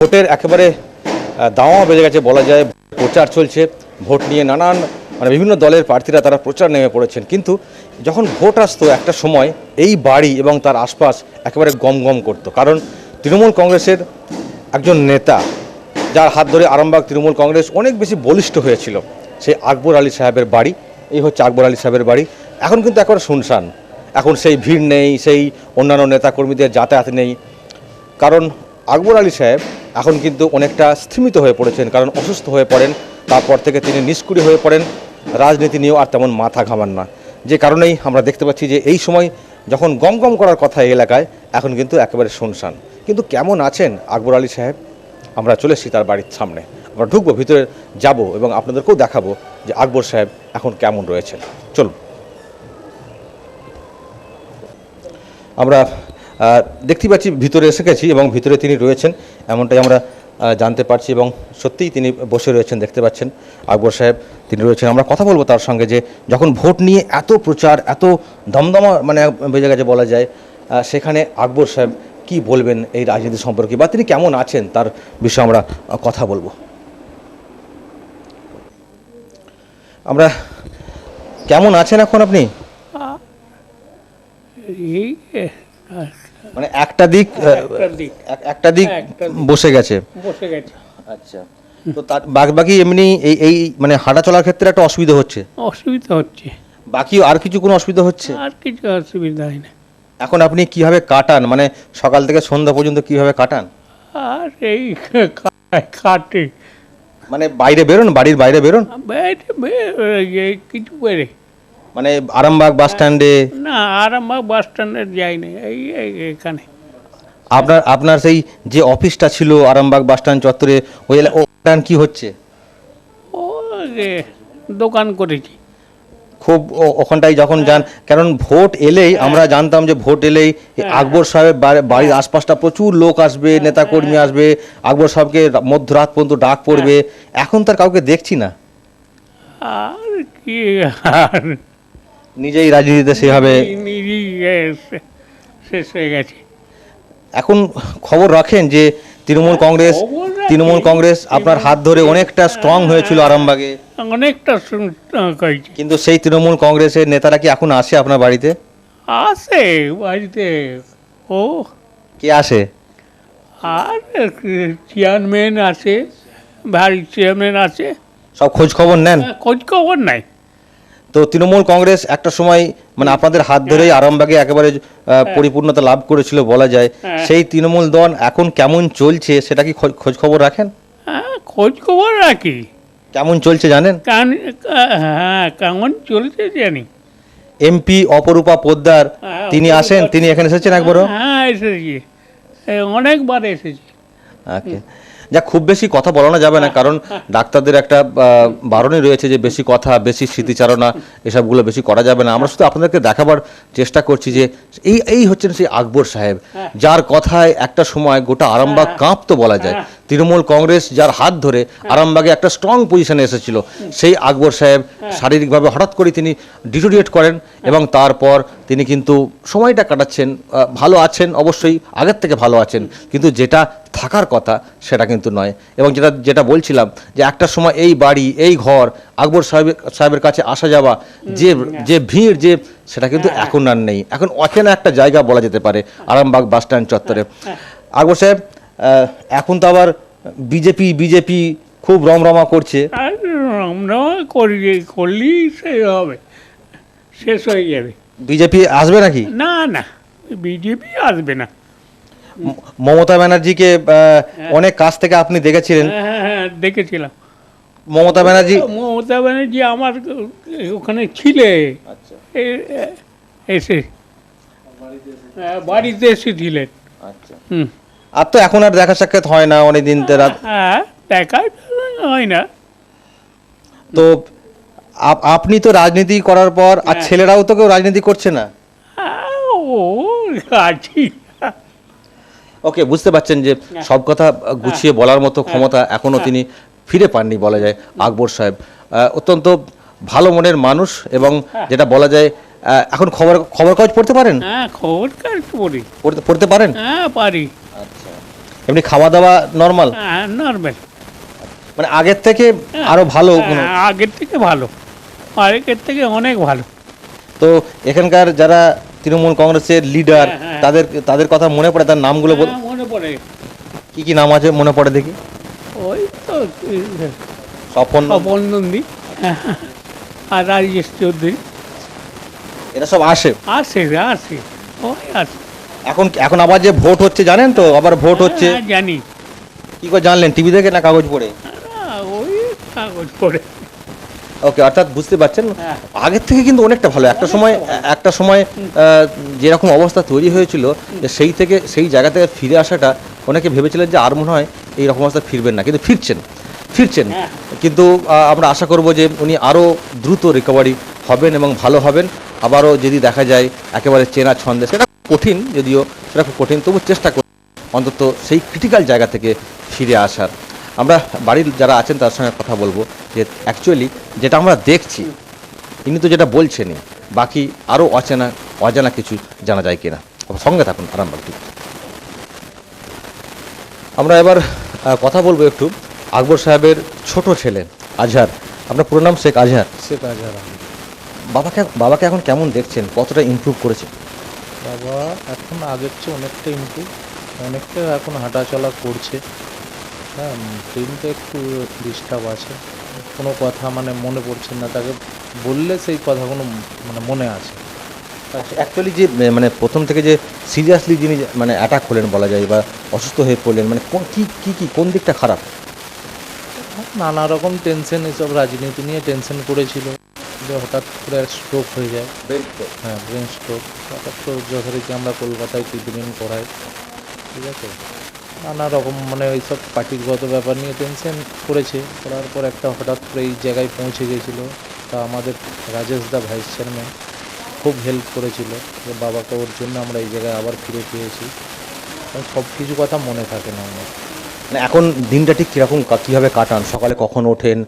ভোটের একেবারে দাওয়া বেজে গেছে বলা যায়। প্রচার চলছে, ভোট নিয়ে নানান বিভিন্ন দলের প্রার্থীরা তারা প্রচার নেমে পড়েছেন। কিন্তু যখন ভোট আসতো একটা সময় এই বাড়ি এবং তার আশপাশ একেবারে গম গম করতো, কারণ তৃণমূল কংগ্রেসের একজন নেতা যার হাত ধরে আরামবাগ তৃণমূল কংগ্রেস অনেক বেশি বলিষ্ঠ হয়েছিল, সেই আকবর আলী সাহেবের বাড়ি। এই হচ্ছে আকবর আলী সাহেবের বাড়ি। এখন কিন্তু একেবারে শুনশান, এখন সেই ভিড় নেই, সেই অন্যান্য নেতাকর্মীদের যাতায়াত নেই, কারণ আকবর আলী সাহেব এখন কিন্তু অনেকটা স্থিমিত হয়ে পড়েছেন, কারণ অসুস্থ হয়ে পড়েন। তারপর থেকে তিনি নিষ্ক্রিয় হয়ে পড়েন, রাজনীতি নিয়েও আর তেমন মাথা ঘামান না। যে কারণেই আমরা দেখতে পাচ্ছি যে এই সময় যখন গম গম করার কথা এই এলাকায়, এখন কিন্তু একেবারে শুনশান। কিন্তু কেমন আছেন আকবর আলী সাহেব, আমরা চলে এসেছি তার বাড়ির সামনে। আমরা ঢুকবো, ভিতরে যাব এবং আপনাদেরকেও দেখাবো যে আকবর সাহেব এখন কেমন রয়েছেন। চলুন। আমরা দেখতে পাচ্ছি ভিতরে এসে গেছি এবং ভিতরে তিনি রয়েছেন এমনটাই আমরা জানতে পারছি, এবং সত্যিই তিনি বসে রয়েছেন, দেখতে পাচ্ছেন আকবর সাহেব তিনি রয়েছেন। আমরা কথা বলবো তার সঙ্গে যে যখন ভোট নিয়ে এত প্রচার, এত দমদমা বেজে গেছে বলা যায়, সেখানে আকবর সাহেব কি বলবেন এই রাজনীতি সম্পর্কে, বা তিনি কেমন আছেন তার বিষয়ে আমরা কথা বলবো। আমরা কেমন আছেন এখন আপনি? মানে একটা দিক বসে গেছে। আচ্ছা, তো তার বাকি এমনি এই মানে হাঁটা চলার ক্ষেত্রে একটা অসুবিধা হচ্ছে। বাকি আর কিছু কোনো অসুবিধা হচ্ছে? আর কিছু অসুবিধা হয় না। এখন আপনি কিভাবে কাটান, মানে সকাল থেকে সন্ধ্যা পর্যন্ত কিভাবে কাটান? আর এই কাটে, মানে বাইরে বেরোন, বাড়ির বাইরে বেরোন? কিছু বেরে মানে আরামবাগ বাস স্ট্যান্ডে? না, আরামবাগ বাস স্ট্যান্ডে যাই না, এখানে। আপনার সেই যে অফিসটা ছিল আরামবাগ বাস স্ট্যান্ড চত্বরে, ওই কি হচ্ছে? ও দোকান করেছি। খুব ওখানটাই যখন যান, কারণ ভোট এলেই আমরা জানতাম যে ভোট এলেই আকবর সাহেবের বাড়ির আশপাশটা প্রচুর লোক আসবে, নেতাকর্মী আসবে, আকবর সাহেবকে মধ্যরাত পর্যন্ত ডাক পড়বে। এখন তার কাউকে দেখছি না। আর কি, আর নিজেই রাজনীতিতে সেভাবে নিজেই শেষ হয়ে গেছে। এখন খবর রাখেন যে তৃণমূল কংগ্রেস আপনার হাত ধরে অনেকটা স্ট্রং হয়েছিল আরামবাগে, অনেকটা করেছি। কিন্তু সেই তৃণমূল কংগ্রেসের নেতারা কি এখন আসে আপনার বাড়িতে? আসে বাড়িতে। ও কে আসে? আর চেয়ারম্যান আছে, ভাইস চেয়ারম্যান আছে, সব খোঁজ খবর নেন? খোঁজ খবর নাই। তো তৃণমূল কংগ্রেস একটা সময় মানে আপনাদের হাত ধরেই আরামবাগে একেবারে পরিপূর্ণতা লাভ করেছিল বলা যায়। সেই তৃণমূল দল এখন কেমন চলছে সেটা কি খোঁজ খবর রাখেন? হ্যাঁ, খোঁজ খবর রাখি। কেমন চলছে জানেন? হ্যাঁ, কেমন চলছে জানি। এমপি অপরূপা পোদ্দার তিনি আসেন, তিনি এখানে এসেছেন একবারও? হ্যাঁ, এসেছি, অনেকবার এসেছি। ওকে, যা খুব বেশি কথা বলানো যাবে না, কারণ ডাক্তারদের একটা বারণই রয়েছে যে বেশি কথা, বেশি স্মৃতিচারণা এসবগুলো বেশি করা যাবে না। আমরা শুধু আপনাদেরকে দেখাবার চেষ্টা করছি যে এই হচ্ছেন সেই আকবর সাহেব, যার কথায় একটা সময় গোটা আরামবাগ কাঁপতো বলা যায়। তৃণমূল কংগ্রেস যার হাত ধরে আরামবাগে একটা স্ট্রং পজিশনে এসেছিল, সেই আকবর সাহেব শারীরিকভাবে হঠাৎ করে তিনি ডিটোরিয়েট করেন, এবং তারপর তিনি কিন্তু সময়টা কাটাচ্ছেন, ভালো আছেন অবশ্যই, আগের থেকে ভালো আছেন, কিন্তু যেটা থাকার কথা সেটা কিন্তু নয়। এবং যেটা বলছিলাম যে একটা সময় এই বাড়ি, এই ঘর, আকবর সাহেবের কাছে আসা যাওয়া, যে ভিড়, যে সেটা কিন্তু এখন আর নেই। এখন অচেনা একটা জায়গা বলা যেতে পারে আরামবাগ বাস স্ট্যান্ড চত্বরে। আকবর সাহেব, এখন তো আবার বিজেপি খুব রমরমা করছে। রমরমা করলেই সে হবে, শেষ হয়ে যাবে। বিজেপি আসবে নাকি? না না, বিজেপি আসবে না। মমতা ব্যানার্জিকে অনেক কাছ থেকে আপনি দেখেছিলেন? হ্যাঁ, দেখেছিলাম। মমতা ব্যানার্জি আমার ওখানে ছিলে, এসে বাড়িতে এসেছিলেন। আর তো এখন আর দেখা সাক্ষাৎ হয় না অনেকদিন। হ্যাঁ, দেখা হয় না। তো আপনি তো রাজনীতি করার পর আর ছেলেরাও তো কেউ রাজনীতি করছে না। ও আছি। ওকে, বুঝতে পারছেন যে সব কথা গুছিয়ে বলার মতো ক্ষমতা এখনো তিনি ফিরে পাননি বলা যায়। আকবর সাহেব অত্যন্ত ভালো মনের মানুষ, এবং যেটা বলা যায় এখন খবর কাগজ পড়তে পারেন? হ্যাঁ, খবর কাগজ পড়ি। পড়তে পারেন? হ্যাঁ, পারি। আচ্ছা, এমনি খাওয়া দাওয়া নর্মাল, নর্মাল, মানে আগের থেকে আরো ভালো কোনো? আগের থেকে ভালো, আগের থেকে অনেক ভালো। তো এখানকার যারা তৃণমূল কংগ্রেসের লিডার, হ্যাঁ, হ্যাঁ। তাদের তাদের কথা মনে পড়ে? তার নামগুলো মনে পড়ে, কি কি নাম আছে মনে পড়ে দেখি? ওই তো স্বপন, স্বপন নন্দী আর রাজেশ চৌধুরী। এরা সব আসে। আসে আসে, ওই আসে। এখন এখন আবার যে ভোট হচ্ছে জানেন তো, আবার ভোট হচ্ছে, হ্যাঁ, জানি। কি করে জানলেন? টিভি দেখে না কাগজ পড়ে? ওই কাগজ পড়ে। ওকে, অর্থাৎ বুঝতে পারছেন হ্যাঁ। আগের থেকে কিন্তু অনেকটা ভালো। একটা সময় যেরকম অবস্থা তৈরি হয়েছিল, যে সেই জায়গা থেকে ফিরে আসাটা অনেকে ভেবেছিলেন যে আর মনে হয় এই রকম অবস্থা ফিরবেন না, কিন্তু ফিরছেন। হ্যাঁ। কিন্তু আমরা আশা করব যে উনি আরও দ্রুত রিকভারি হবেন এবং ভালো হবেন। আবারও যদি দেখা যায় একেবারে চেনা ছন্দে, সেটা কঠিন, যদিও সেটা খুব কঠিন, তবু চেষ্টা করি অন্তত সেই ক্রিটিক্যাল জায়গা থেকে ফিরে আসার। আমরা বাড়ির যারা আছেন তার সঙ্গে কথা বলবো যে অ্যাকচুয়ালি যেটা আমরা দেখছি, ইনি তো যেটা বলছেনই, বাকি আরও অজানা কিছু জানা যায় কিনা। সঙ্গে থাকুন আরামবাগ টিভি। আমরা এবার কথা বলবো একটু আকবর সাহেবের ছোট ছেলে আজহার। আপনার পুরো নাম শেখ আজহার। শেখ আজহার আলী। বাবাকে এখন কেমন দেখছেন? কতটা ইমপ্রুভ করেছে? বাবা এখন আগের চেয়ে অনেকটা ইমপ্রুভ, অনেকটা এখন হাঁটাচলা করছে। হ্যাঁ, ব্রেনটা একটু ডিস্টার্ব আছে, কোনো কথা মানে মনে পড়ছে না, তাকে বললে সেই কথাগুলো মানে মনে আছে। অ্যাকচুয়ালি যে মানে প্রথম থেকে যে সিরিয়াসলি যিনি মানে অ্যাটাক হলেন বলা যায়, বা অসুস্থ হয়ে পড়লেন, মানে কোন দিকটা খারাপ? নানা রকম টেনশন, এসব রাজনীতি নিয়ে টেনশন করেছিল, যে হঠাৎ করে স্ট্রোক হয়ে যায়। হ্যাঁ, ব্রেন স্ট্রোক। হঠাৎ তো যথারীতি আমরা কলকাতায় ট্রিটমেন্ট করাই, ঠিক আছে। নানা রকম মানে এইসব পার্টিগত ব্যাপার নিয়ে টেনশন করার পর একটা হঠাৎ করে এই জায়গায় পৌঁছে গেছিলো। তা আমাদের রাজেশ দা ভাইস চেয়ারম্যান খুব হেল্প করেছিল, যে বাবাকে, ওর জন্য আমরা এই জায়গায় আবার ফিরে পেয়েছি। সব কিছু কথা মনে থাকে না আমার। মানে এখন দিনটা ঠিক কীরকম, কীভাবে কাটান? সকালে কখন ওঠেন,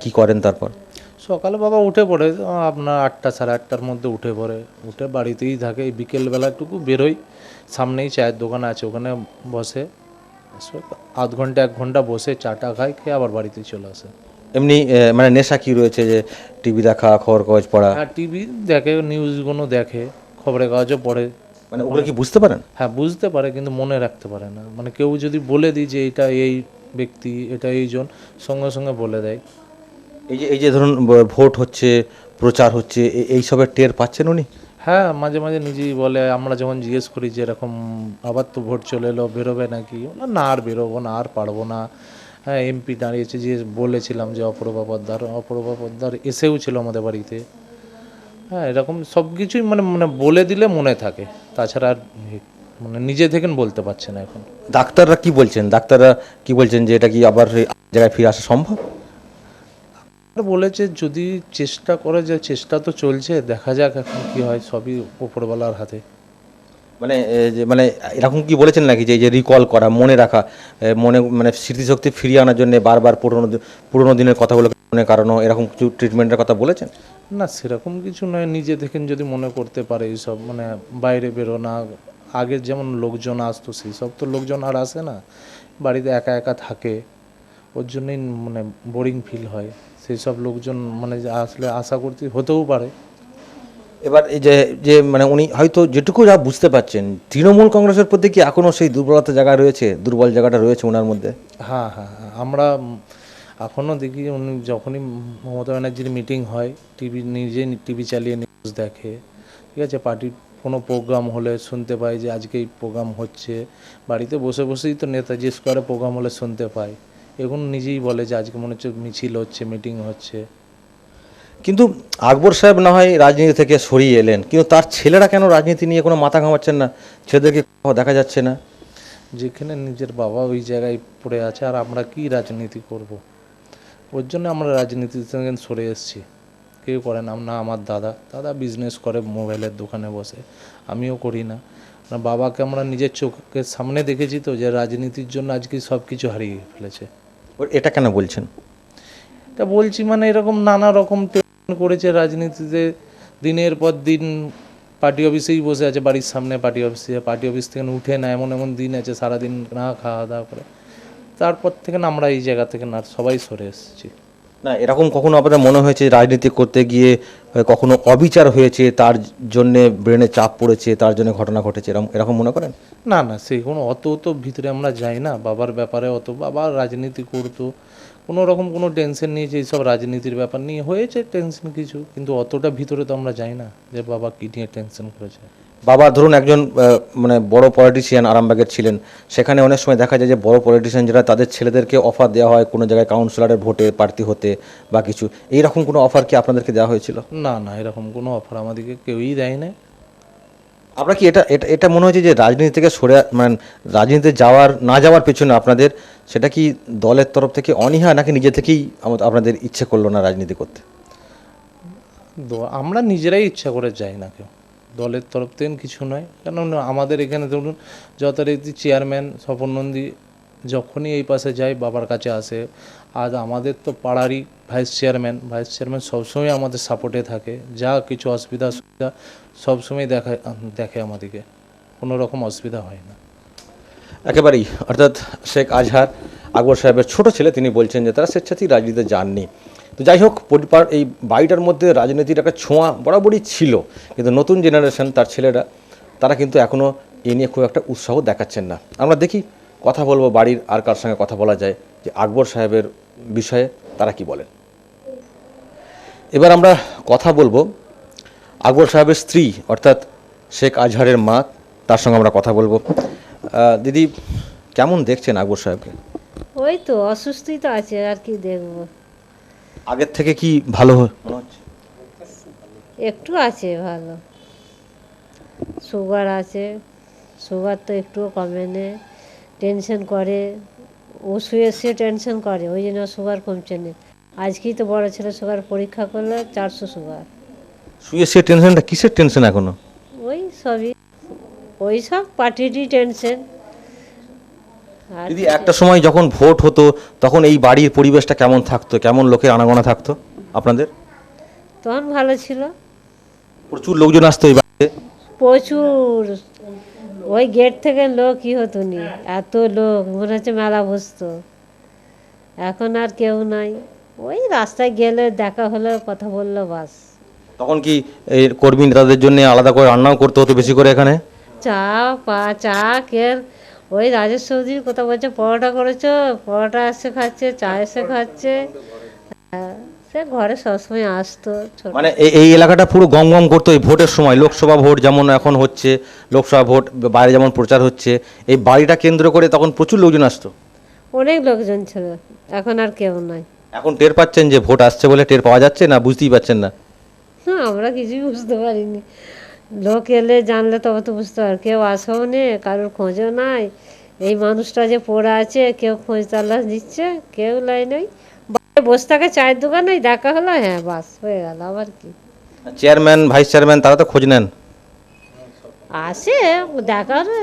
কি করেন তারপর? সকালে বাবা উঠে পড়ে আপনার 8টা সাড়ে 8টার মধ্যে উঠে বাড়িতেই থাকে। এই বিকেলবেলাটুকু বেরোই, সামনেই চায়ের দোকান আছে, ওখানে বসে আধ ঘন্টা 1 ঘন্টা বসে চাটা খায়, খেয়ে আবার বাড়িতে চলে আসে। এমনি মানে নেশা কি রয়েছে, যে টিভি দেখা, খবর কাগজ পড়া? হ্যাঁ, টিভি দেখে, নিউজগুলো দেখে, খবরের কাগজও পড়ে। মানে ওগুলো কি বুঝতে পারেন? হ্যাঁ, বুঝতে পারে, কিন্তু মনে রাখতে পারে না। মানে কেউ যদি বলে দিই যে এটা এই ব্যক্তি, এটা এইজন, সঙ্গে সঙ্গে বলে দেয়। এই যে ধরুন ভোট হচ্ছে, প্রচার হচ্ছে, এইসবের টের পাচ্ছেন উনি? হ্যাঁ, মাঝে মাঝে নিজেই বলে, আমরা যখন জিজ্ঞেস করি যে এরকম আবার তো ভোট চলে এলো, বেরোবে নাকি, না আর বেরোবো না, আর পারবো না। হ্যাঁ, এমপি দাঁড়িয়েছে, যে বলেছিলাম যে অপূর্বা পোদ্দার এসেও ছিল আমাদের বাড়িতে। হ্যাঁ, এরকম সব কিছুই মানে মানে বলে দিলে মনে থাকে, তাছাড়া আর মানে নিজে থেকে বলতে পারছে না এখন। ডাক্তাররা কি বলছেন যে এটা কি আবার সেই জায়গায় ফিরে আসা সম্ভব? বলেছে যদি চেষ্টা করে, যে চেষ্টা তো চলছে, দেখা যাক এখন কি হয়, সবই উপরওয়ালার হাতে। মানে মানে এরকম কি বলেছেন নাকি, যে এই যে রিকল করা, মনে রাখা, মনে মানে স্মৃতিশক্তি ফিরিয়ে আনার জন্য বারবার পুরোনো দিনের কথাগুলোকে মনে কারণও, এরকম কিছু ট্রিটমেন্টের কথা বলেছেন? না, সেরকম কিছু নয়, নিজে থেকে যদি মনে করতে পারে এইসব, মানে বাইরে বেরো না, আগের যেমন লোকজন আসতো সেই সব তো লোকজন আর আসে না, বাড়িতে একা একা থাকে, ওর জন্যই মানে বোরিং ফিল হয়। সেই সব লোকজন মানে আসলে আশা করতে হতেও পারে। এবার এই যে যে মানে উনি হয়তো যেটুকু যা বুঝতে পারছেন, তৃণমূল কংগ্রেসের প্রতি কি এখনও সেই দুর্বল জায়গাটা রয়েছে ওনার মধ্যে? হ্যাঁ হ্যাঁ হ্যাঁ, আমরা এখনও দেখি উনি যখনই মমতা ব্যানার্জির মিটিং হয়, টিভি চালিয়ে নিউজ দেখে, ঠিক আছে। পার্টির কোনো প্রোগ্রাম হলে শুনতে পাই যে আজকে এই প্রোগ্রাম হচ্ছে, বাড়িতে বসে বসেই তো নেতাজি স্কোয়ারে প্রোগ্রাম হলে শুনতে পাই। এখন নিজেই বলে যে আজকে মনে হচ্ছে মিছিল হচ্ছে, মিটিং হচ্ছে। কিন্তু আকবর সাহেব না হয় রাজনীতি থেকে সরিয়ে এলেন, কিন্তু তার ছেলেরা কেন রাজনীতি নিয়ে কোনো মাথা ঘামাচ্ছেন না? ছেলেদেরকে কোথাও দেখা যাচ্ছে না। যেখানে নিজের বাবা ওই জায়গায় পড়ে আছে, আর আমরা কি রাজনীতি করব? ওর জন্য আমরা রাজনীতি থেকে সরে এসেছি। কেউ করে না, আমার দাদা বিজনেস করে মোবাইলের দোকানে বসে, আমিও করি না। বাবাকে আমরা নিজের চোখের সামনে দেখেছি তো, যে রাজনীতির জন্য আজকে সব কিছু হারিয়ে ফেলেছে। এটা কেন বলছেন? এটা বলছি মানে এরকম নানা রকম টেনশন করেছে রাজনীতিতে, দিনের পর দিন পার্টি অফিসেই বসে আছে, বাড়ির সামনে পার্টি অফিস থেকে উঠে না, এমন এমন দিন আছে সারাদিন না খাওয়া দাওয়া করে। তারপর থেকে না আমরা এই জায়গা থেকে না সবাই সরে এসেছি। না, এরকম কখনো আপনাদের মনে হয়েছে রাজনীতি করতে গিয়ে কখনো অবিচার হয়েছে, তার জন্যে ব্রেনে চাপ পড়েছে, তার জন্য ঘটনা ঘটেছে, এরকম এরকম মনে করেন? না না, সেই কোনো অত তো ভিতরে আমরা যাই না। বাবার ব্যাপারে অত, বাবা রাজনীতি করতো, কোনো রকম কোনো টেনশন নিয়েছে এইসব রাজনীতির ব্যাপার নিয়ে, হয়েছে টেনশন কিছু, কিন্তু অতটা ভিতরে তো আমরা যাই না যে বাবা কী নিয়ে টেনশন করেছে। বাবা ধরুন একজন মানে বড় পলিটিশিয়ান আরামবাগের ছিলেন, সেখানে অনেক সময় দেখা যায় যে বড় পলিটিশিয়ান যারা, তাদের ছেলেদেরকে অফার দেওয়া হয় কোনো জায়গায় কাউন্সিলরের ভোটে প্রার্থী হতে বা কিছু, এইরকম কোনো অফার কি আপনাদেরকে দেওয়া হয়েছিল? না না, এরকম কোনো অফার আমাদেরকে কেউই দেয় না। আপনার কি এটা এটা এটা মনে হয়েছে যে রাজনীতি থেকে সরে মানে রাজনীতিতে না যাওয়ার পেছনে আপনাদের, সেটা কি দলের তরফ থেকে অনীহা, নাকি নিজে থেকেই আপনাদের ইচ্ছে করলো না রাজনীতি করতে? আমরা নিজেরাই ইচ্ছা করে যাই না, কেউ দলের তরফ থেকে কিছু নয়। কেন আমাদের এখানে ধরুন যথারীতি চেয়ারম্যান স্বপন নন্দী যখনই এই পাশে যায় বাবার কাছে আসে। আজ আমাদের তো পাড়ারই ভাইস চেয়ারম্যান সবসময় আমাদের সাপোর্টে থাকে, যা কিছু অসুবিধা সবসময় দেখে আমাদেরকে, কোনো রকম অসুবিধা হয় না একেবারেই। অর্থাৎ শেখ আজহার, আকবর সাহেবের ছোট ছেলে, তিনি বলছেন যে তারা স্বেচ্ছাতেই রাজনীতিতে যাননি। তো যাই হোক, এই বাড়িটার মধ্যে রাজনীতির একটা ছোঁয়া বরাবরই ছিল, কিন্তু নতুন জেনারেশন, তার ছেলেরা, তারা কিন্তু এখনও এ নিয়ে খুব একটা উৎসাহ দেখাচ্ছেন না। আমরা দেখি, কথা বলবো বাড়ির আর কার সঙ্গে কথা বলা যায় যে আকবর সাহেবের বিষয়ে তারা কি বলেন। এবার আমরা কথা বলবো আকবর সাহেবের স্ত্রী, অর্থাৎ শেখ আজহারের মা, তার সঙ্গে আমরা কথা বলবো। দিদি, কেমন দেখছেন আকবর সাহেবকে? ওই তো অসুস্থই তো আছে, আর কি দেখবো। আগের থেকে কি ভালো মনে হচ্ছে? একটু আছে ভালো, সুগার আছে, সুগার তো একটুও কমে না, টেনশন করে, ও শুয়ে শুয়ে টেনশন করে, ওই জন্য সুগার কমছে না। আজকেই তো বড় ছেলে সুগার পরীক্ষা করলো, 400 সুগার। শুয়ে সে টেনশনটা কিসের টেনশন এখনো? ওই সবই, ওই সব পার্টিরই টেনশন। আর দিদি, একটা সময় যখন ভোট হতো তখন এই বাড়ির পরিবেশটা কেমন থাকতো, কেমন লোকের আনাগোনা থাকতো আপনাদের? তখন ভালো ছিল, প্রচুর লোকজন আসতো এই বাড়িতে? প্রচুর। ওই গেট থেকে লোক কি হতো নি, এত লোক, মনে হচ্ছে মেলা বসতো। এখন আর কেউ নাই, ওই রাস্তায় গেলে দেখা হলো, কথা বললো, বাস। তখন কি এই কর্মী নেতাদের জন্য আলাদা করে রান্নাও করতে হতো বেশি করে এখানে? চা কের, ওই রাজেশ চৌধুরী কথা বলছে, পরোটা করেছো, পরোটা এসে খাচ্ছে, চা এসে খাচ্ছে। সে ঘরে সবসময় আসতো। মানে এই এলাকাটা পুরো গম গম করতো এই ভোটের সময়, লোকসভা ভোট যেমন এখন হচ্ছে, লোকসভা ভোট বাইরে যেমন প্রচার হচ্ছে, এই বাড়িটা কেন্দ্র করে তখন প্রচুর লোকজন আসতো। অনেক লোকজন ছিল, এখন আর কেউ নাই। এখন টের পাচ্ছেন যে ভোট আসছে বলে টের পাওয়া যাচ্ছে না, বুঝতেই পাচ্ছেন না? না, আমরা কিছুই বুঝতে পারিনি। লোক এলে জানলে তবে তো বুঝতে পার, কেউ আসেও নে, কারোর খোঁজও নাই। এই মানুষটা যে পড়ে আছে, কেউ খোঁজ তালাশ দিচ্ছে, কেউ লাই নাই। বাইরে বসে থাকে চায়ের দোকানে, দেখা হলো, হ্যাঁ বাস হয়ে গেল, আবার কি। চেয়ারম্যান, ভাইস চেয়ারম্যান, তারা তো খোঁজ নেন? আসে, দেখা হলো,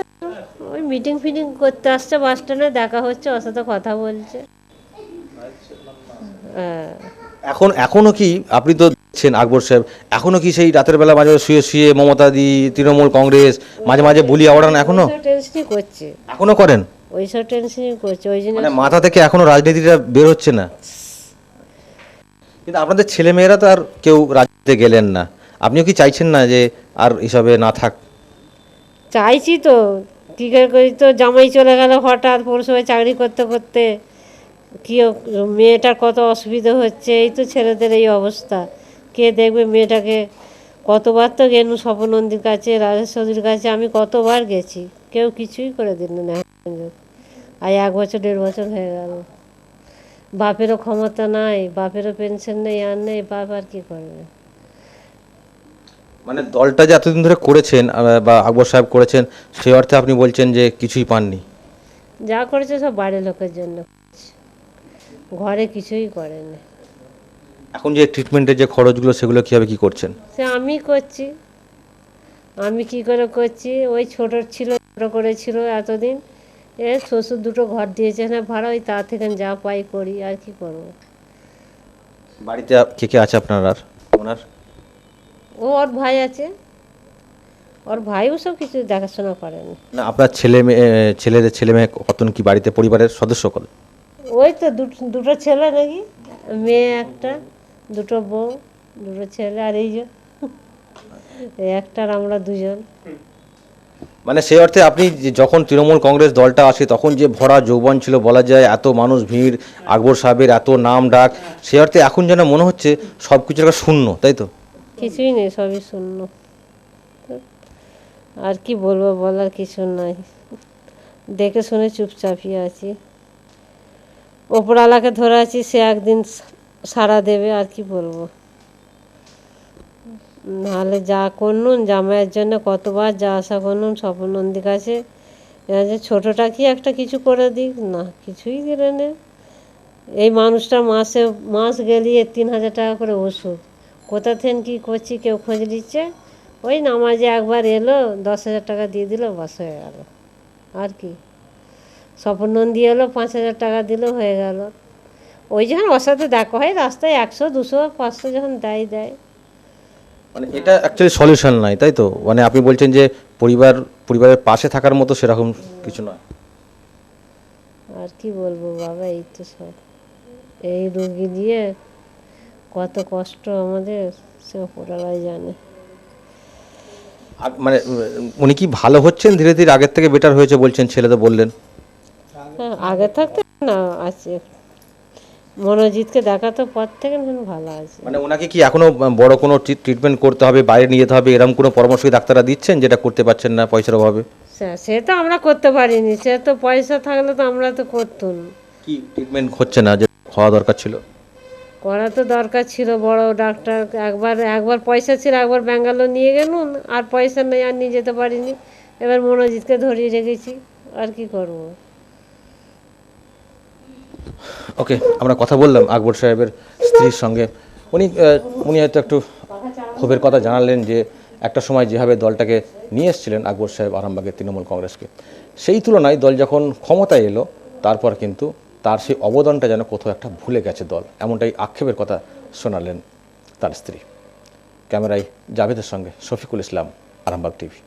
ওই মিটিং ফিটিং করতে আসছে বাস স্ট্যান্ডে, দেখা হচ্ছে, ওর সাথে কথা বলছে। হ্যাঁ। এখনো কি, আপনি তো দেখছেন আকবর সাহেব, এখনো কি সেই রাতের বেলা মাঝে মাঝে শুয়ে শুয়ে মমতাদি, তৃণমূল কংগ্রেস, মাঝে মাঝে বুলি আওড়ান এখনো? টেনশনই করছে, এখনো করেন? ওইসব টেনশনই করছে, ওই জন্য মানে মাথা থেকে এখনো রাজনীতিটা বের হচ্ছে না? কিন্তু আপনাদের ছেলে মেয়েরা তো আর কেউ রাজনীতিতে গেলেন না, আপনিও কি চাইছেন না যে আর এসবে না থাক? চাইছি তো, কী করে করি, তো জামাই চলে গেল হঠাৎ পৌরসভায় চাকরি করতে করতে, কি মেয়েটার কত অসুবিধা হচ্ছে, এই তো ছেলেদের এই অবস্থা, কে দেখবে মেয়েটাকে। কতবার তো গেলু স্বপনন্দীর কাছে, রাজেশ চৌধুরীর কাছে, আমি কতবার গেছি, কেউ কিছুই করে দিল না। আর 1 বছর 1.5 বছর হয়ে গেল, বাপেরও ক্ষমতা নাই, বাপেরও পেনশন নেই, আর নেই, বাপ আর কী করবে। মানে দলটা যে এতদিন ধরে করেছেন বা আকবর সাহেব করেছেন, সেই অর্থে আপনি বলছেন যে কিছুই পাননি? যা করেছে সব বাড়ির লোকের জন্য, ঘরে কিছুই করেনি। এখন যে ট্রিটমেন্টের যে খরচগুলো, সেগুলো কীভাবে কী করছেন? সে আমি করছি, আমি কি করে করছি, ওই ছোট করেছিল এতদিন, শ্বশুর 2টো ঘর দিয়েছে না ভাড়া, ওই তা থেকে যা পাই করি, আর কি করব। বাড়িতে কে কে আছে আপনার আর ওনার? ওর ভাই আছে, ওর ভাইও সব কিছু দেখাশোনা করেন। না আপনার ছেলে মেয়ে কতজন কি বাড়িতে পরিবারের সদস্য কত? ওই তো দুটো ছেলে নাকি, মেয়ে একটা, দুটো বউ, দুটো ছেলে, আর এই যে এই একটার আমরা দুজন। মানে সেই অর্থে আপনি যখন তৃণমূল কংগ্রেস দলটা আসে তখন যে ভরা যৌবন ছিল বলা যায়, এত মানুষ ভিড়, আকবর সাহেবের এত নাম ডাক, সেই অর্থে এখন যেন মনে হচ্ছে সব কিছু একটা শূন্য, তাই তো? কিছুই নেই, সবই শূন্য। আর কি বলবো, বলার কিছু নাই, দেখে শুনে চুপচাপই আছি। ওপরওয়ালাকে ধরে আছি, সে একদিন সাড়া দেবে, আর কি বলবো। নাহলে যা করুন, জামাইয়ের জন্য কতবার যা আশা করুন স্বপনন্দীর কাছে, যে ছোটোটা কি একটা কিছু করে দিক, না কিছুই দিলে না। এই মানুষটা মাস গেলিয়ে 3,000 টাকা করে ওষুধ, কোথা থেকে কী করছি কেউ খোঁজ নিচ্ছে। ওই নামাজে একবার এলো, 10,000 টাকা দিয়ে দিল, বাস হয়ে গেল। আর কি, স্বপনন্দী এলো, 5,000 টাকা দিল, হয়ে গেল। ওই যখন ওর সাথে দেখা হয় রাস্তায় 100, 200, 500 যখন দেয়। মানে এটা অ্যাকচুয়ালি সলিউশন নাই, তাই তো? মানে আপনি বলছেন যে পরিবারের পাশে থাকার মতো সেরকম কিছু নয়। আর কি বলবো বাবা, এই তো সব, এই রোগী দিয়ে কত কষ্ট আমাদের, সে ওপরওয়ালাই জানে। মানে উনি কি ভালো হচ্ছেন ধীরে ধীরে? আগের থেকে বেটার হয়েছে বলছেন, ছেলে তো বললেন। হ্যাঁ, আগে থাকতে না আছে, মনোজিৎকে দেখাতো পর থেকে ভালো আছে। মানে ওনাকে কি এখনো বড় কোনো ট্রিটমেন্ট করতে হবে, বাইরে নিয়ে যেতে হবে, এরকম কোনো পরামর্শ কি ডাক্তাররা দিচ্ছেন যেটা করতে পারছেন না পয়সার অভাবে? সে তো আমরা করতে পারিনি, সে তো পয়সা থাকলে তো আমরা তো করতুম। কি ট্রিটমেন্ট হচ্ছে না যে হওয়া দরকার ছিল? করা তো দরকার ছিল, বড় ডাক্তার। একবার পয়সা ছিল, একবার ব্যাঙ্গালোর নিয়ে গেলুন, আর পয়সা নেই, আর নিয়ে যেতে পারিনি। এবার মনোজিৎকে ধরিয়ে রেখেছি, আর কি করব। ওকে, আমরা কথা বললাম আকবর সাহেবের স্ত্রীর সঙ্গে। উনি হয়তো একটু ক্ষোভের কথা জানালেন যে একটা সময় যেভাবে দলটাকে নিয়ে এসেছিলেন আকবর সাহেব আরামবাগের তৃণমূল কংগ্রেসকে, সেই তুলনায় দল যখন ক্ষমতায় এলো তারপর কিন্তু তার সেই অবদানটা যেন কোথাও একটা ভুলে গেছে দল, এমনটাই আক্ষেপের কথা শোনালেন তার স্ত্রী। ক্যামেরায় জাভেদের সঙ্গে শফিকুল ইসলাম, আরামবাগ টিভি।